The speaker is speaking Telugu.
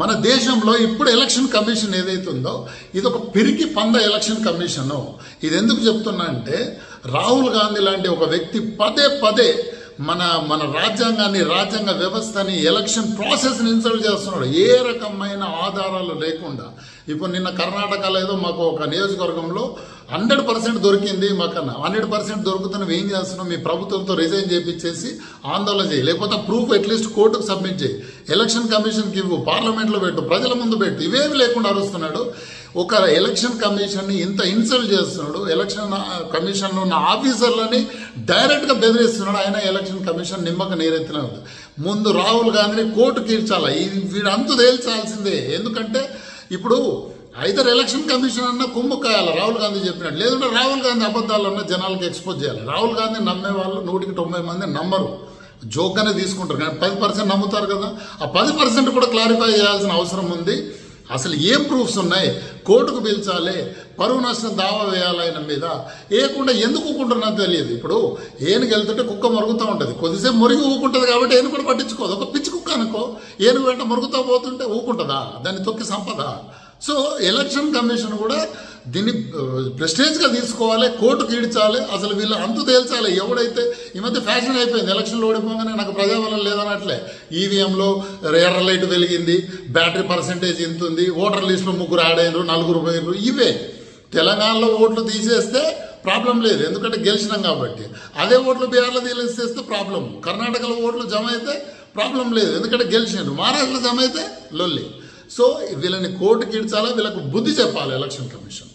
మన దేశంలో ఇప్పుడు ఎలక్షన్ కమిషన్ ఏదైతే ఉందో ఇది ఒక పిరికి పంద ఎలక్షన్ కమిషన్. ఇది ఎందుకు చెప్తున్నా అంటే రాహుల్ గాంధీ లాంటి ఒక వ్యక్తి పదే పదే మన రాజ్యాంగాన్ని, రాజ్యాంగ వ్యవస్థని, ఎలక్షన్ ప్రాసెస్ని ఇన్సల్ట్ చేస్తున్నాడు ఏ రకమైన ఆధారాలు లేకుండా. ఇప్పుడు నిన్న కర్ణాటకలో ఏదో మాకు ఒక నియోజకవర్గంలో 100% దొరికింది, మాకన్నా 100% దొరుకుతున్నవి ఏం చేస్తున్నాం, మీ ప్రభుత్వంతో రిజైన్ చేయించేసి ఆందోళన చేయి, లేకపోతే ప్రూఫ్ అట్లీస్ట్ కోర్టుకు సబ్మిట్ చేయి, ఎలక్షన్ కమిషన్కి ఇవ్వు, పార్లమెంట్లో పెట్టు, ప్రజల ముందు పెట్టు, ఇవేమి లేకుండా అరుస్తున్నాడు. ఒక ఎలక్షన్ కమిషన్ని ఇంత ఇన్సల్ట్ చేస్తున్నాడు. ఎలక్షన్ కమిషన్లో ఉన్న ఆఫీసర్లని డైరెక్ట్గా బెదిరిస్తున్నాడు. ఆయన ఎలక్షన్ కమిషన్ నిమ్మక నీరెత్తిన ముందు రాహుల్ గాంధీని కోర్టుకి ఇచ్చాలా, వీడు అంతు తేల్చాల్సిందే. ఎందుకంటే ఇప్పుడు ఐదర్ ఎలక్షన్ కమిషన్ అన్న కుమ్ము కాయాలి రాహుల్ గాంధీ చెప్పినట్టు, లేదంటే రాహుల్ గాంధీ అబద్ధాలన్నా జనాలకు ఎక్స్పోజ్ చేయాలి. రాహుల్ గాంధీ నమ్మే వాళ్ళు 100% మంది నమ్మరు, జోక్గానే తీసుకుంటారు, కానీ 10% నమ్ముతారు కదా. ఆ 10% కూడా క్లారిఫై చేయాల్సిన అవసరం ఉంది. అసలు ఏం ప్రూఫ్స్ ఉన్నాయి, కోర్టుకు పిలిచాలి, పరువు నష్టం దావా వేయాలి ఆయన మీద. ఏకుండా ఎందుకు ఊకుంటున్నా తెలియదు. ఇప్పుడు ఏనుగు వెళ్తుంటే కుక్క మరుగుతూ ఉంటుంది, కొద్దిసేపు మురిగి ఊకుంటుంది కాబట్టి ఏనుగు కూడా పట్టించుకోదు. ఒక పిచ్చి కుక్క అనుకో, ఏనుగు వెంట మరుగుతూ పోతుంటే ఊకుంటుందా, దాన్ని తొక్కి సంపద. సో ఎలక్షన్ కమిషన్ కూడా దీన్ని ప్రెస్టేజ్గా తీసుకోవాలి, కోర్టుకు ఈడ్చాలి, అసలు వీళ్ళు అంతు తేల్చాలి. ఎవడైతే ఈ మధ్య ఫ్యాషన్ అయిపోయింది, ఎలక్షన్లో ఓడిపోగానే నాకు ప్రజాబలం లేదన్నట్లే, ఈవీఎంలో ఎర్ర లైట్ వెలిగింది, బ్యాటరీ పర్సెంటేజ్ ఇంత ఉంది, ఓటర్ లిస్టులో 3 యాడ్ అయినారు, 4 పోయినారు. ఇవే తెలంగాణలో ఓట్లు తీసేస్తే ప్రాబ్లం లేదు, ఎందుకంటే గెలిచినాం కాబట్టి. అదే ఓట్లు బీహార్లో తీసేస్తే ప్రాబ్లం, కర్ణాటకలో ఓట్లు జమ అయితే ప్రాబ్లం లేదు, ఎందుకంటే గెలిచినారు. మహారాష్ట్రలో జమ అయితే లొల్లి. సో వీళ్ళని కోర్టుకి ఇడ్చాలా, వీళ్ళకు బుద్ధి చెప్పాలి ఎలక్షన్ కమిషన్.